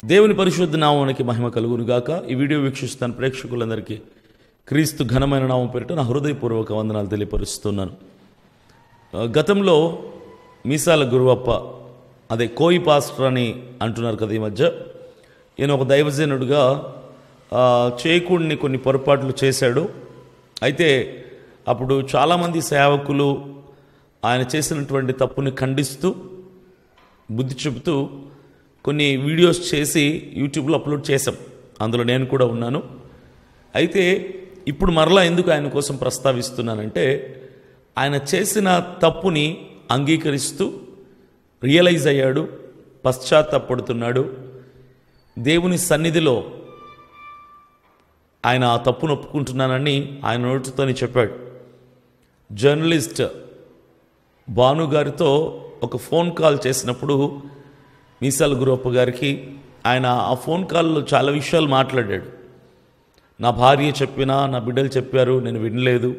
దేవుని పరిశుద్ధ నామానికి మహిమ కలుగును గాక. ఈ వీడియో వీక్షిస్తున్న ప్రేక్షకులందరికీ క్రీస్తు ఘనమైన నామం పేరిట నా హృదయపూర్వక వందనాలు తెలియపరుస్తున్నాను. గతంలో మీసాల గురువప్ప, అదే కోయి పాస్టర్ అని అంటున్నారు కదా ఈ మధ్య, ఈయన ఒక దైవజనుడుగా చేయకూడని కొన్ని పొరపాట్లు చేశాడు. అయితే అప్పుడు చాలామంది సేవకులు ఆయన చేసినటువంటి తప్పుని ఖండిస్తూ బుద్ధి చెబుతూ కొన్ని వీడియోస్ చేసి యూట్యూబ్లో అప్లోడ్ చేశాం. అందులో నేను కూడా ఉన్నాను. అయితే ఇప్పుడు మరలా ఎందుకు ఆయన కోసం ప్రస్తావిస్తున్నానంటే, ఆయన చేసిన తప్పుని అంగీకరిస్తూ రియలైజ్ అయ్యాడు, పశ్చాత్తాపడుతున్నాడు. దేవుని సన్నిధిలో ఆయన ఆ తప్పును ఒప్పుకుంటున్నానని ఆయన నోటితోని చెప్పాడు. జర్నలిస్ట్ భాను గారితో ఒక ఫోన్ కాల్ చేసినప్పుడు మీసాల గురప్ప గారికి ఆయన ఆ ఫోన్ కాల్లో చాలా విషయాలు మాట్లాడాడు. నా భార్య చెప్పినా, నా బిడ్డలు చెప్పారు, నేను వినలేదు.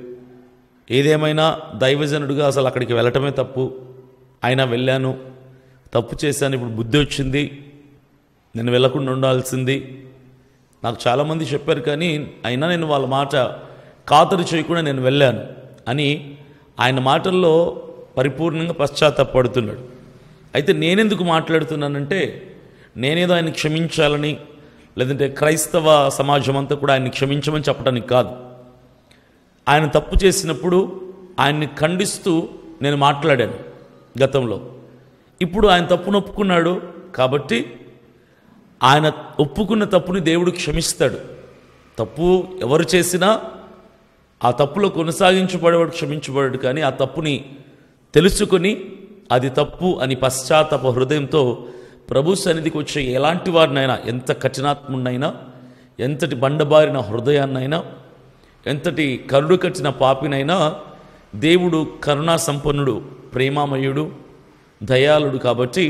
ఏదేమైనా దైవజనుడిగా అసలు అక్కడికి వెళ్ళటమే తప్పు, అయినా వెళ్ళాను, తప్పు చేశాను, ఇప్పుడు బుద్ధి వచ్చింది, నేను వెళ్ళకుండా ఉండాల్సింది. నాకు చాలామంది చెప్పారు, కానీ అయినా నేను వాళ్ళ మాట ఖాతరు చేయకుండా నేను వెళ్ళాను అని ఆయన మాటల్లో పరిపూర్ణంగా పశ్చాత్తాపడుతున్నాడు. అయితే నేనెందుకు మాట్లాడుతున్నానంటే, నేనేదో ఆయన క్షమించాలని, లేదంటే క్రైస్తవ సమాజం అంతా కూడా ఆయన్ని క్షమించమని చెప్పడానికి కాదు. ఆయన తప్పు చేసినప్పుడు ఆయన్ని ఖండిస్తూ నేను మాట్లాడాను గతంలో. ఇప్పుడు ఆయన తప్పును ఒప్పుకున్నాడు కాబట్టి ఆయన ఒప్పుకున్న తప్పుని దేవుడు క్షమిస్తాడు. తప్పు ఎవరు చేసినా ఆ తప్పులో కొనసాగించబడేవాడు క్షమించబడాడు, కానీ ఆ తప్పుని తెలుసుకొని అది తప్పు అని పశ్చాత్తాప హృదయంతో ప్రభు సన్నిధికి వచ్చే ఎలాంటి వారినైనా, ఎంత కఠినాత్మునైనా, ఎంతటి బండబారిన హృదయాన్నైనా, ఎంతటి కరుడు కట్టిన పాపినైనా దేవుడు కరుణా సంపన్నుడు, ప్రేమామయుడు, దయాళుడు కాబట్టి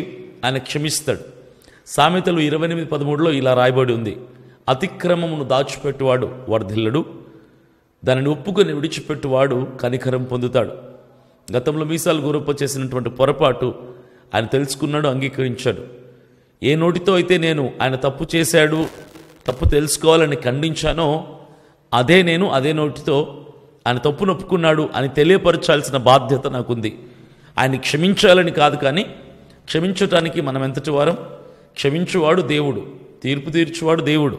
ఆయన క్షమిస్తాడు. సామెతలు 28:13 ఇలా రాయబడి ఉంది, అతిక్రమమును దాచిపెట్టువాడు వర్ధిల్లడు, దానిని ఒప్పుకొని విడిచిపెట్టువాడు కనికరం పొందుతాడు. గతంలో మీసాల గురప్ప చేసినటువంటి పొరపాటు ఆయన తెలుసుకున్నాడు, అంగీకరించాడు. ఏ నోటితో అయితే నేను ఆయన తప్పు చేశాడు, తప్పు తెలుసుకోవాలని ఖండించానో అదే నోటితో ఆయన తప్పును ఒప్పుకున్నాడు అని తెలియపరచాల్సిన బాధ్యత నాకుంది. ఆయన్ని క్షమించాలని కాదు, కానీ క్షమించటానికి మనం ఎంతటి వారం? క్షమించువాడు దేవుడు, తీర్పు తీర్చువాడు దేవుడు,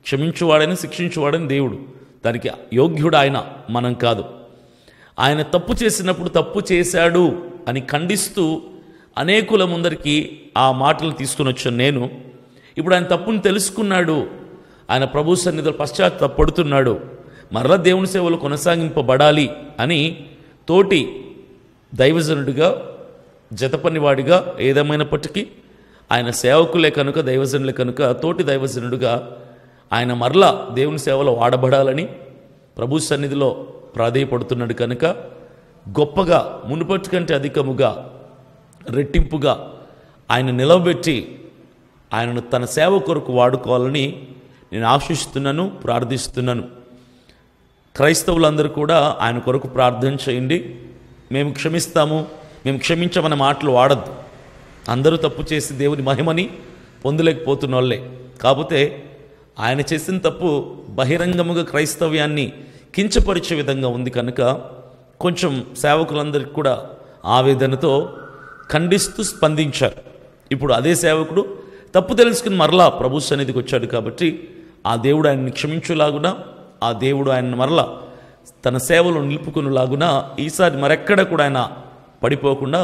క్షమించువాడని శిక్షించువాడని దేవుడు. దానికి యోగ్యుడు ఆయన, మనం కాదు. ఆయన తప్పు చేసినప్పుడు తప్పు చేశాడు అని ఖండిస్తూ అనేకుల ముందరికి ఆ మాటలు తీసుకుని వచ్చాను నేను. ఇప్పుడు ఆయన తప్పును తెలుసుకున్నాడు, ఆయన ప్రభు సన్నిధిలో పశ్చాత్తాపడుతున్నాడు, మరలా దేవుని సేవలు కొనసాగింపబడాలి అని తోటి దైవజనుడిగా, జతపనివాడిగా, ఏదేమైనప్పటికీ ఆయన సేవకులే కనుక, దైవజనులే కనుక, తోటి దైవజనుడిగా ఆయన మరలా దేవుని సేవలో వాడబడాలని ప్రభు సన్నిధిలో ప్రాధేయపడుతున్నాడు కనుక గొప్పగా, మునుపటి కంటే అధికముగా, రెట్టింపుగా ఆయన నిలవబెట్టి ఆయనను తన సేవ కొరకు వాడుకోవాలని నేను ఆశిస్తున్నాను, ప్రార్థిస్తున్నాను. క్రైస్తవులందరూ కూడా ఆయన కొరకు ప్రార్థన చేయండి. మేము క్షమిస్తాము, మేము క్షమించమన్న మాటలు వాడద్దు. అందరూ తప్పు చేసి దేవుని మహిమని పొందలేకపోతున్న వాళ్ళే. కాకపోతే ఆయన చేసిన తప్పు బహిరంగముగా క్రైస్తవ్యాన్ని కించపరిచే విధంగా ఉంది కనుక కొంచెం సేవకులందరికీ కూడా ఆవేదనతో ఖండిస్తూ స్పందించారు. ఇప్పుడు అదే సేవకుడు తప్పు తెలుసుకుని మరలా ప్రభు సన్నిధికి వచ్చాడు కాబట్టి ఆ దేవుడు ఆయన్ని క్షమించులాగున, ఆ దేవుడు ఆయన మరలా తన సేవలో నిలుపుకునేలాగున, ఈసారి మరెక్కడ కూడా ఆయన పడిపోకుండా,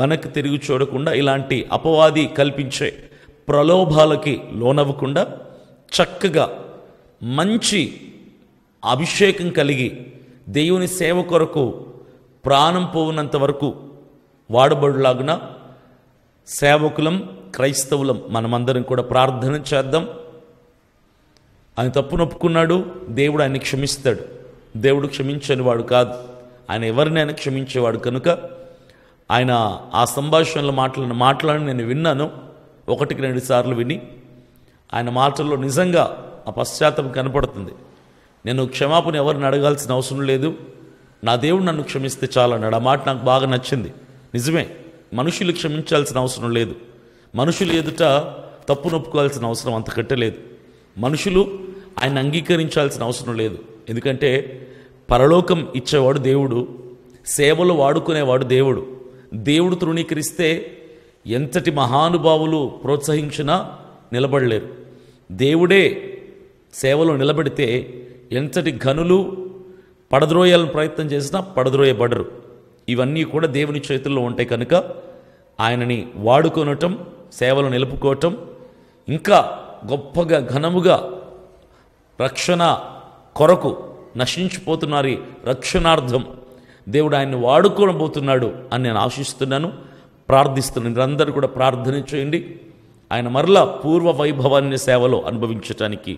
వెనక్కి తిరిగి చూడకుండా, ఇలాంటి అపవాది కల్పించే ప్రలోభాలకి లోనవ్వకుండా చక్కగా మంచి అభిషేకం కలిగి దేవుని సేవ కొరకు ప్రాణం పోవునంత వరకు వాడబడులాగున సేవకులం, క్రైస్తవులం మనమందరం కూడా ప్రార్థన చేద్దాం. ఆయన తప్పును ఒప్పుకున్నాడు, దేవుడు ఆయన్ని క్షమిస్తాడు. దేవుడు క్షమించని వాడు కాదు, ఆయన ఎవరినైనా క్షమించేవాడు కనుక ఆయన ఆ సంభాషణలో మాటలను నేను విన్నాను, 1-2 సార్లు విని ఆయన మాటల్లో నిజంగా ఆ పశ్చాత్తాపం కనపడుతుంది. నేను క్షమాపణ ఎవరిని అడగాల్సిన అవసరం లేదు, నా దేవుడు నన్ను క్షమిస్తే చాలు అన్నాడు. ఆ మాట నాకు బాగా నచ్చింది. నిజమే, మనుషులు క్షమించాల్సిన అవసరం లేదు. మనుషులు ఎదుట తప్పు నొప్పుకోవాల్సిన అవసరం అంతకంటే లేదు. మనుషులు ఆయన అంగీకరించాల్సిన అవసరం లేదు. ఎందుకంటే పరలోకం ఇచ్చేవాడు దేవుడు, సేవలు వాడుకునేవాడు దేవుడు. దేవుడు తృణీకరిస్తే ఎంతటి మహానుభావులు ప్రోత్సహించినా నిలబడలేరు. దేవుడే సేవలో నిలబడితే ఎంతటి ఘనులు పడద్రోయాలని ప్రయత్నం చేసినా పడద్రోయబడరు. ఇవన్నీ కూడా దేవుని చేతుల్లో ఉంటాయి కనుక ఆయనని వాడుకొనటం, సేవలు నిలుపుకోవటం, ఇంకా గొప్పగా ఘనముగా రక్షణ కొరకు నశించిపోతున్నారు రక్షణార్థం దేవుడు ఆయన్ని వాడుకోబోతున్నాడు అని నేను ఆశిస్తున్నాను, ప్రార్థిస్తున్నాను. మీరందరూ కూడా ప్రార్థన చేయండి. ఆయన మరలా పూర్వ వైభవాన్ని సేవలో అనుభవించటానికి,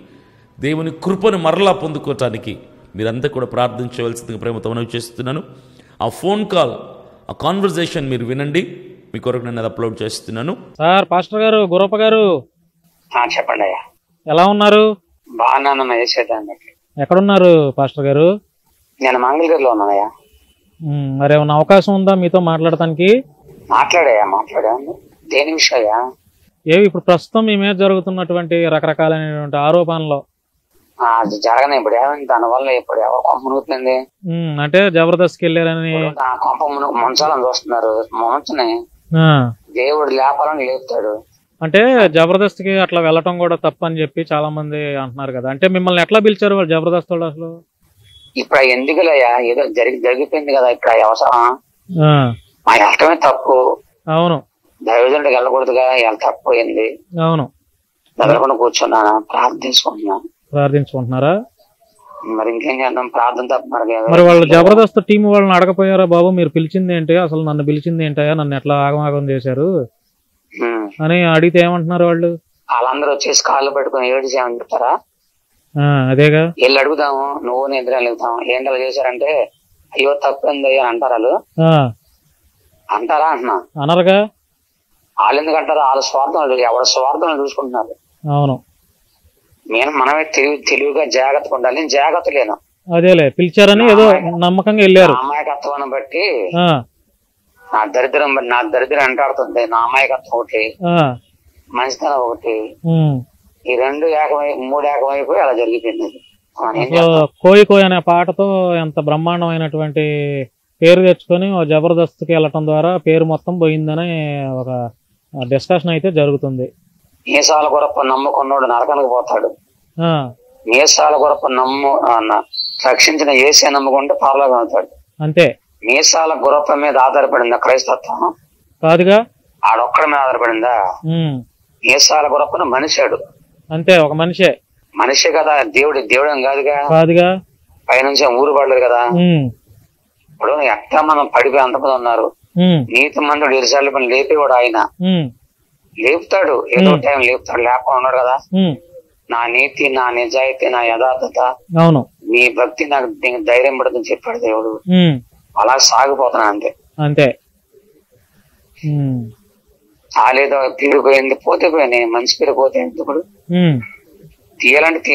దేవుని కృపను మరలా పొందుకోవటానికి మీరంతా కూడా ప్రార్థించవలసిందిగా ప్రేమతో మనవి చేస్తున్నాను. ఆ ఫోన్ కాల్, ఆ కాన్వర్జేషన్ మీరు వినండి. మీ కొరకు నేను అది అప్లోడ్ చేస్తున్నాను. సార్, పాస్టర్ గారు, గురప్ప గారు చెప్పండి అయ్యా. ఎలా ఉన్నారు? బాగున్నాను. చేసేదాన్ని. ఎక్కడున్నారు పాస్టర్ గారు? నేను మంగళగిరిలో ఉన్నానయ్యా. మరి ఏమన్నా అవకాశం ఉందా మీతో మాట్లాడటానికి? మాట్లాడా. దేని విషయమయ్యా? ఏవి ఇప్పుడు ప్రస్తుతం మీ మీద జరుగుతున్నటువంటి రకరకాలైనటువంటి ఆరోపణలు అది జరగని ఇప్పుడు ఏమైంది? దానివల్ల ఇప్పుడు ఎవరు కొంప మునుగుతుంది అంటే జబర్దస్త్కి వెళ్ళారని కొంప ముంచాలని చూస్తున్నారు. ముంచని దేవుడు లేపాలని లేపుతాడు. అంటే జబర్దస్త్కి అట్లా వెళ్ళటం కూడా తప్పని చెప్పి చాలా మంది అంటున్నారు కదా. అంటే మిమ్మల్ని ఎట్లా పిలిచారు వాళ్ళు జబర్దస్త్ వాళ్ళు అసలు? ఇప్పుడు ఎందుకులయ్యా, ఏదో జరిగిపోయింది కదా. ఇప్పుడు అవసరం మా వెళ్ళటమే తప్పు. అవును, దైవజనుడికి వెళ్ళకూడదుగా, ఇలా తప్పిపోయింది. అవును, దగ్గరకుండా కూర్చున్నాను, ప్రార్థించుకుంటున్నారా? మరి ఇంకేం చేద్దాం, ప్రార్థన తప్ప మరి వాళ్ళు జబర్దస్త్ టీం వాళ్ళని అడగపోయారా? బాబు మీరు పిలిచింది ఏంటి, అసలు నన్ను పిలిచింది ఏంటయా, నన్ను ఎట్లా ఆగమాగం చేశారు అని అడిగితే ఏమంటున్నారు వాళ్ళు? వాళ్ళందరూ వచ్చేసి కాళ్ళు పెట్టుకుని ఏడిచేయమని చెప్తారా? అదేగా వెళ్ళి అడుగుదాము, నువ్వు నిద్ర వెళ్తాం ఏంటి అలా చేశారంటే అయ్యో తప్పింది అని అంటారు. వాళ్ళు అంటారా అంటున్నా? అనరుగా. వాళ్ళు ఎందుకు అంటారు? వాళ్ళ స్వార్థం, ఎవరి స్వార్థం చూసుకుంటున్నారు. అవును, మనమే తెలివిగా జాగ్రత్తగా ఉండాలి. నేను జాగ్రత్త లేను. అదేలే పిలిచారని ఏదో నమ్మకంగా వెళ్ళారు. అమాయకత్వాన్ని బట్టి నా దరిద్రం అంటాడుతుంది. నా అమాయకత్వం ఒకటి, మంచితనం ఒకటి, ఈ రెండు మూడు ఏకమైపోయి అలా జరిగిపోయింది. కోయి కోయి అనే పాటతో ఎంత బ్రహ్మాండమైనటువంటి పేరు తెచ్చుకొని జబర్దస్త్కి వెళ్ళటం ద్వారా పేరు మొత్తం పోయిందని ఒక డిస్కషన్ అయితే జరుగుతుంది. మీసాల కొరప నమ్ముకున్నాడు నరకానికి పోతాడు. మీసాల కొరప రక్షించిన యేసే నమ్ముకుంటే పరలోకం అవుతాడు. అంతే. మీసాల గురప మీద ఆధారపడిందా క్రైస్తత్వం? కాదుగా. ఆడొక్కడి మీద ఆధారపడిందా? మీసాల గురపను మనిషాడు. అంతే, ఒక మనిషే కదా. దేవుడేం కాదుగా. పైనుంచి ఊరు పడలేదు కదా. ఇప్పుడు ఎట్లా మనం పడిపోయి అంతమంది ఉన్నారు. నీతి మందుడు ఇరుసార్లు పని లేపేవాడు ఆయన. లేపుతాడు, ఏదో టైం లేపుతాడు. లేకుండా ఉన్నాడు కదా. నా నీతి, నా నిజాయితీ, నా యథార్థత, నీ భక్తి నాకు ధైర్యం పడుతుందని చెప్పాడు దేవుడు. అలా సాగిపోతున్నా అంతే. చాలేదో పేరు పోయింది, పోతే పోయినాయి. మంచి పేరు పోతే ఎందుకు తీయాలంటే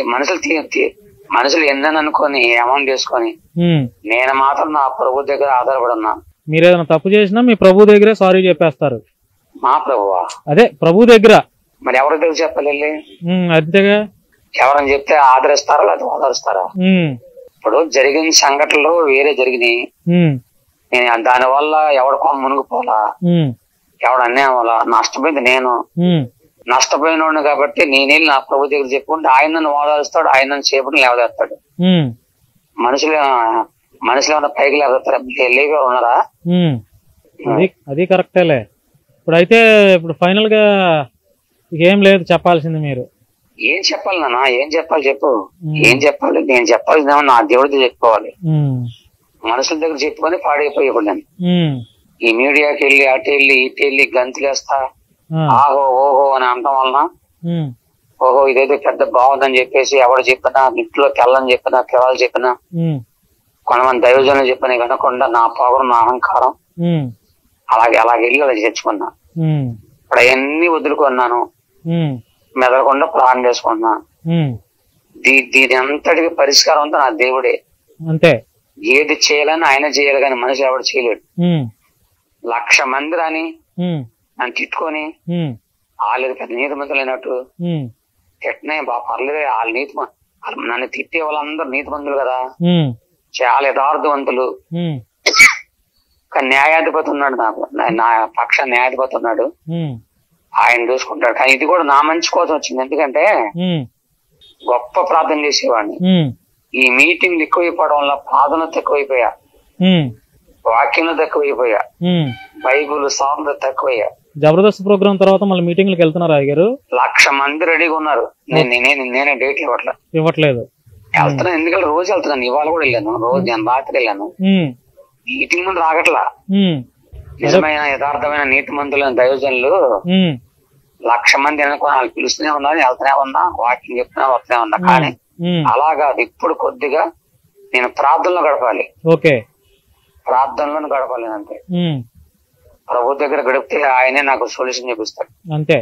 మనుషులు ఎందని అనుకొని అమౌంట్ చేసుకొని నేను మాత్రం నా ప్రభు దగ్గర ఆధారపడి ఉన్నా. మీరేదైనా తప్పు చేసినా మీ ప్రభు దగ్గరే సారీ చెప్పేస్తారు. మా ప్రభువా? అదే ప్రభు దగ్గర. మరి ఎవరి దగ్గర చెప్పాలి? అంతేగా. ఎవరని చెప్తే ఆదరిస్తారా లేకపోతే ఓదారుస్తారా? ఇప్పుడు జరిగిన సంఘటనలు వేరే జరిగినాయి. నేను దానివల్ల ఎవడు మునిగిపోలా, ఎవడు అన్యాయం వల్ల నష్టపోయింది నేను. నష్టపోయినోడు కాబట్టి నేనే నా ప్రభు దగ్గర చెప్పుకుంటే ఆయన నన్ను ఓదారుస్తాడు, ఆయన నన్ను చేపట్టు లేవదేస్తాడు. మనుషులు ఏమన్నా పైకి లేవదేస్తారా? లేవే ఉన్నారా? అది కరెక్టేలే. ఇప్పుడు ఫైనల్ గా ఏం లేదు చెప్పాల్సింది మీరు. ఏం చెప్పాలి నాన్న? ఏం చెప్పాలి చెప్పు. ఏం చెప్పాలి? నేను చెప్పాల్సిందేమో నా దేవుడితో చెప్పుకోవాలి. మనుషుల దగ్గర చెప్పుకొని పాడైపోయి నేను ఈ మీడియాకి వెళ్ళి అటు వెళ్ళి ఇటు వెళ్ళి గంతులేస్తా ఆహో ఓహో అని అనటం వలన ఓహో ఇదైతే పెద్ద బాగుందని చెప్పేసి ఎవరు చెప్పినా, ఇంట్లోకి వెళ్ళని చెప్పినా, కెవాళ్ళు చెప్పినా, కొంతమంది దైవజనులు చెప్పినా వినకుండా నా పొగరు, నా అహంకారం అలాగే వెళ్ళి అలా తెచ్చుకున్నా. ఇప్పుడు అవన్నీ వదులుకున్నాను, మెదలకుండా ప్రాణం చేసుకున్నా. దీని అంతటికి పరిష్కారం అంతా నా దేవుడే. అంతే. ఏది చేయాలని ఆయన చేయాలి కానీ మనిషి ఎవడు చేయలేడు. 1,00,000 మంది రాని నన్ను తిట్టుకొని వాళ్ళు పెద్ద నీతిమంతులు అయినట్టు తిట్టనే పర్లేదు. వాళ్ళు నన్ను తిట్టే వాళ్ళందరూ నీతిమంతులు కదా, చాలా యథార్థవంతులు. న్యాయాధిపతి ఉన్నాడు, నాకు నా పక్ష న్యాయాధిపతి ఉన్నాడు, ఆయన చూసుకుంటాడు. కానీ ఇది కూడా నా మంచి కోసం వచ్చింది. ఎందుకంటే గొప్ప ప్రార్థన చేసేవాడిని. ఈ మీటింగ్లు ఎక్కువైపోవడం వల్ల ప్రార్థన తక్కువైపోయా, వాక్యంలో తక్కువైపోయా, బైబుల్ సాంగ్ తక్కువయ్యా. జబర్దస్త్ ప్రోగ్రామ్ తర్వాత మళ్ళీ మీటింగ్లకు వెళ్తున్నారా గారు? 1,00,000 మంది రెడీగా ఉన్నారు. నేనే డేట్ ఇవ్వట్లేదు. వెళ్తున్నాను, ఎందుకంటే రోజు వెళ్తున్నాను. ఇవాళ కూడా వెళ్ళాను, రోజు నేను రాత్రి వెళ్ళాను. మీటింగ్ ముందు రాగట్లా. నిజమైన యథార్థమైన నీతి మంతులైన దైవజనులు 1,00,000 మంది అనుకుని వాళ్ళు పిలుస్తూనే ఉన్నారు, వెళ్తూనే ఉన్నా, వాకింగ్ చెప్తున్నా, వస్తూనే ఉన్నా. కానీ అలాగా ఇప్పుడు కొద్దిగా నేను ప్రార్థనలో గడపాలి, ప్రార్థనలో గడపాలి అంతే. ప్రభు దగ్గర గడిపితే ఆయనే నాకు సొల్యూషన్ చూపిస్తాడు అంతే.